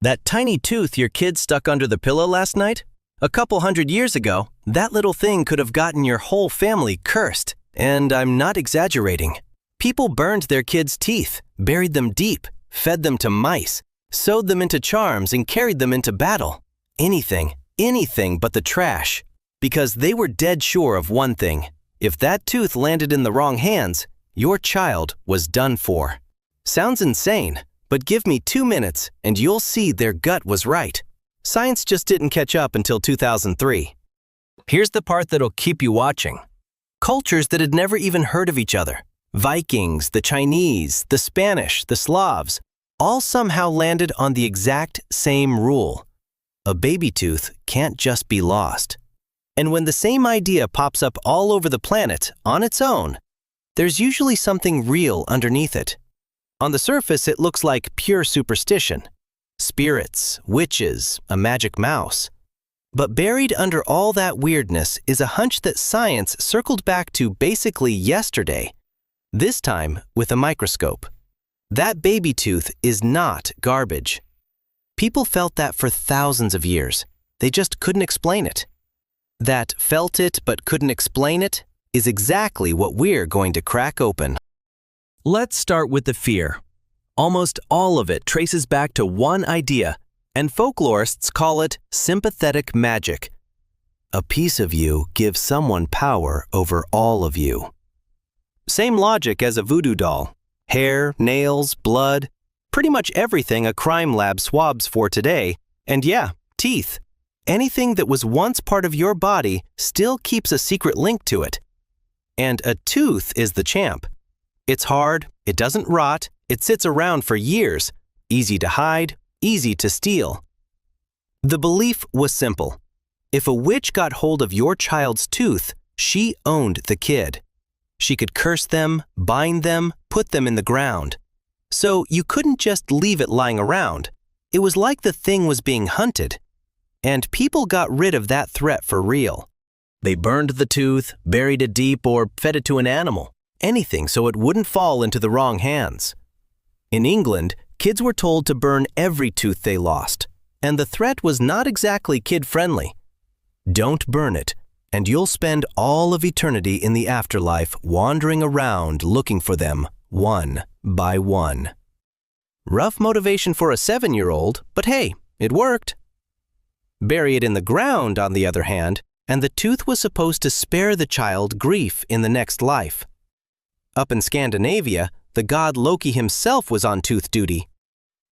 That tiny tooth your kid stuck under the pillow last night? A couple hundred years ago, that little thing could have gotten your whole family cursed. And I'm not exaggerating. People burned their kids' teeth, buried them deep, fed them to mice, sewed them into charms, and carried them into battle. Anything but the trash. Because they were dead sure of one thing. If that tooth landed in the wrong hands, your child was done for. Sounds insane, but give me 2 minutes and you'll see their gut was right. Science just didn't catch up until 2003. Here's the part that'll keep you watching. Cultures that had never even heard of each other, Vikings, the Chinese, the Spanish, the Slavs, all somehow landed on the exact same rule. A baby tooth can't just be lost. And when the same idea pops up all over the planet on its own, there's usually something real underneath it. On the surface, it looks like pure superstition. Spirits, witches, a magic mouse. But buried under all that weirdness is a hunch that science circled back to basically yesterday, this time with a microscope. That baby tooth is not garbage. People felt that for thousands of years. They just couldn't explain it. That felt it but couldn't explain it is exactly what we're going to crack open. Let's start with the fear. Almost all of it traces back to one idea, and folklorists call it sympathetic magic. A piece of you gives someone power over all of you. Same logic as a voodoo doll. Hair, nails, blood, pretty much everything a crime lab swabs for today, and yeah, teeth. Anything that was once part of your body still keeps a secret link to it. And a tooth is the champ. It's hard, it doesn't rot, it sits around for years, easy to hide, easy to steal. The belief was simple. If a witch got hold of your child's tooth, she owned the kid. She could curse them, bind them, put them in the ground. So you couldn't just leave it lying around. It was like the thing was being hunted. And people got rid of that threat for real. They burned the tooth, buried it deep, or fed it to an animal. Anything so it wouldn't fall into the wrong hands. In England, kids were told to burn every tooth they lost, and the threat was not exactly kid-friendly. Don't burn it, and you'll spend all of eternity in the afterlife wandering around looking for them, one by one. Rough motivation for a 7-year-old, but hey, it worked. Bury it in the ground, on the other hand, and the tooth was supposed to spare the child grief in the next life. Up in Scandinavia, the god Loki himself was on tooth duty.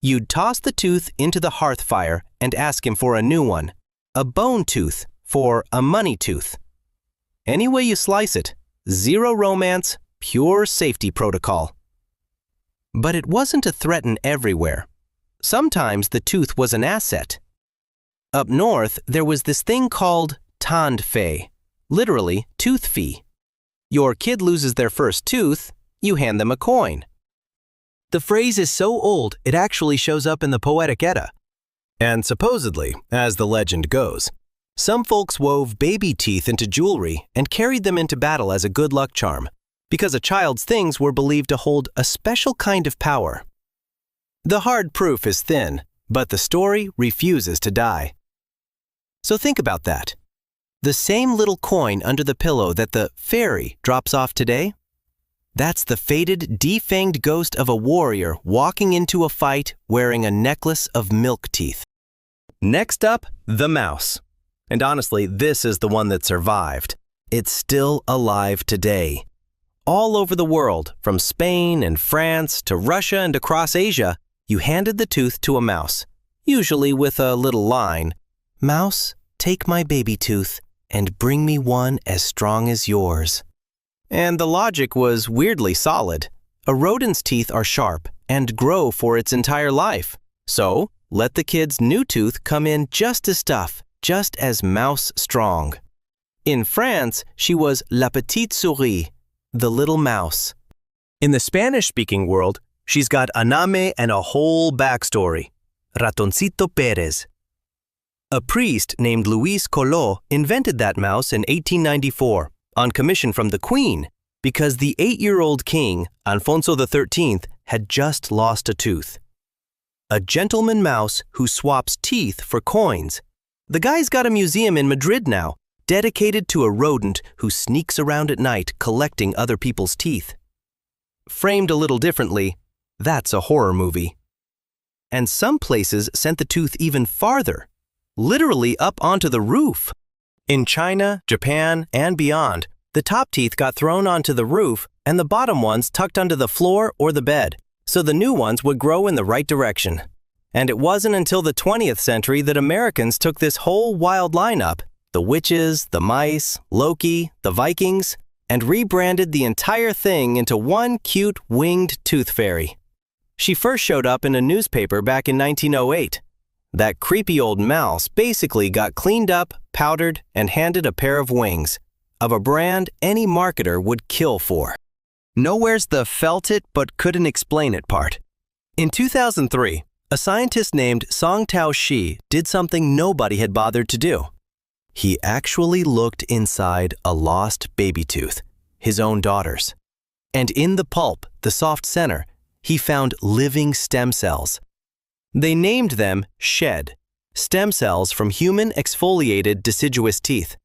You'd toss the tooth into the hearth fire and ask him for a new one, a bone tooth for a money tooth. Any way you slice it, zero romance, pure safety protocol. But it wasn't a threat everywhere. Sometimes the tooth was an asset. Up north, there was this thing called tandfæ, literally tooth fee. Your kid loses their first tooth, you hand them a coin. The phrase is so old, it actually shows up in the Poetic Edda. And supposedly, as the legend goes, some folks wove baby teeth into jewelry and carried them into battle as a good luck charm, because a child's things were believed to hold a special kind of power. The hard proof is thin, but the story refuses to die. So think about that. The same little coin under the pillow that the fairy drops off today? That's the faded, defanged ghost of a warrior walking into a fight wearing a necklace of milk teeth. Next up, the mouse. And honestly, this is the one that survived. It's still alive today. All over the world, from Spain and France to Russia and across Asia, you handed the tooth to a mouse, usually with a little line, "Mouse, take my baby tooth and bring me one as strong as yours." And the logic was weirdly solid. A rodent's teeth are sharp and grow for its entire life. So, let the kid's new tooth come in just as tough, just as mouse strong. In France, she was la petite souris, the little mouse. In the Spanish-speaking world, she's got a name and a whole backstory. Ratoncito Pérez. A priest named Luis Coló invented that mouse in 1894 on commission from the Queen because the 8-year-old king, Alfonso XIII, had just lost a tooth. a gentleman mouse who swaps teeth for coins. The guy's got a museum in Madrid now, dedicated to a rodent who sneaks around at night collecting other people's teeth. Framed a little differently, that's a horror movie. And some places sent the tooth even farther, literally up onto the roof. In China, Japan, and beyond, the top teeth got thrown onto the roof and the bottom ones tucked under the floor or the bed, so the new ones would grow in the right direction. And it wasn't until the 20th century that Americans took this whole wild lineup, the witches, the mice, Loki, the Vikings, and rebranded the entire thing into one cute winged tooth fairy. She first showed up in a newspaper back in 1908. That creepy old mouse basically got cleaned up, powdered, and handed a pair of wings, of a brand any marketer would kill for. Nowhere's the felt it but couldn't explain it part. In 2003, a scientist named Songtao Shi did something nobody had bothered to do. He actually looked inside a lost baby tooth, his own daughter's. And in the pulp, the soft center, he found living stem cells. They named them shed, stem cells from human exfoliated deciduous teeth.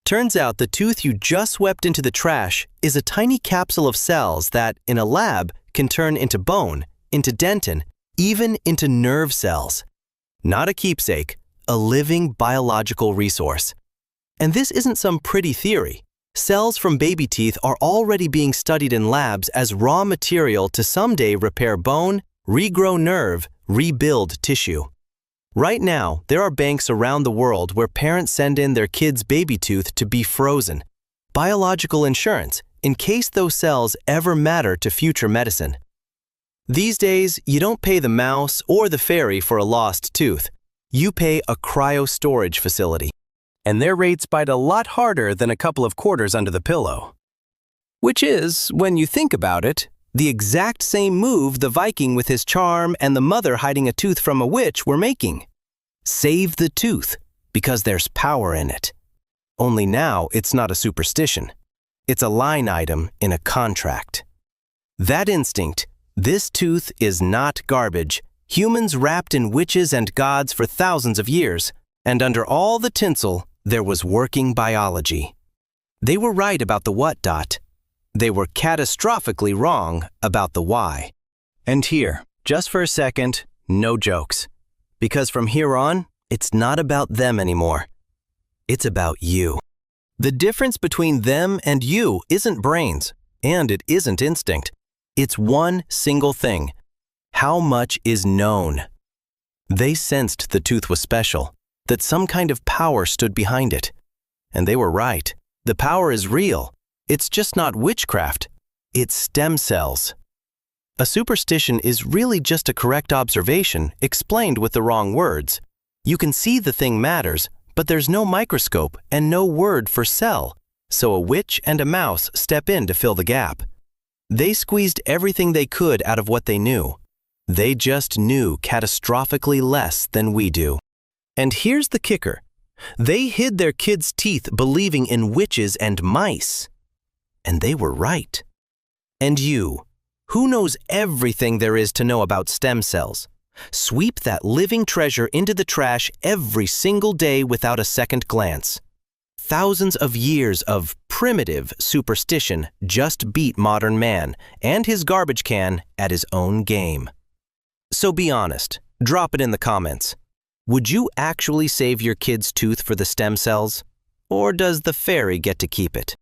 Turns out the tooth you just swept into the trash is a tiny capsule of cells that, in a lab, can turn into bone, into dentin, even into nerve cells. Not a keepsake, a living biological resource. And this isn't some pretty theory. Cells from baby teeth are already being studied in labs as raw material to someday repair bone, regrow nerve, rebuild tissue. Right now, there are banks around the world where parents send in their kids' baby tooth to be frozen. Biological insurance, in case those cells ever matter to future medicine. These days, you don't pay the mouse or the fairy for a lost tooth. You pay a cryo-storage facility. And their rates bite a lot harder than a couple of quarters under the pillow. Which is, when you think about it, the exact same move the Viking with his charm and the mother hiding a tooth from a witch were making. Save the tooth, because there's power in it. Only now it's not a superstition. It's a line item in a contract. That instinct, this tooth is not garbage. Humans wrapped in witches and gods for thousands of years, and under all the tinsel, there was working biology. They were right about the what. They were catastrophically wrong about the why. And here, just for a second, no jokes. Because from here on, it's not about them anymore. It's about you. The difference between them and you isn't brains, and it isn't instinct. It's one single thing. How much is known? They sensed the tooth was special, that some kind of power stood behind it. And they were right. The power is real. It's just not witchcraft. It's stem cells. A superstition is really just a correct observation explained with the wrong words. You can see the thing matters, but there's no microscope and no word for cell, so a witch and a mouse step in to fill the gap. They squeezed everything they could out of what they knew. They just knew catastrophically less than we do. And here's the kicker. They hid their kids' teeth believing in witches and mice. And they were right. And you, who knows everything there is to know about stem cells, sweep that living treasure into the trash every single day without a second glance. Thousands of years of primitive superstition just beat modern man and his garbage can at his own game. So be honest, drop it in the comments. Would you actually save your kid's tooth for the stem cells? Or does the fairy get to keep it?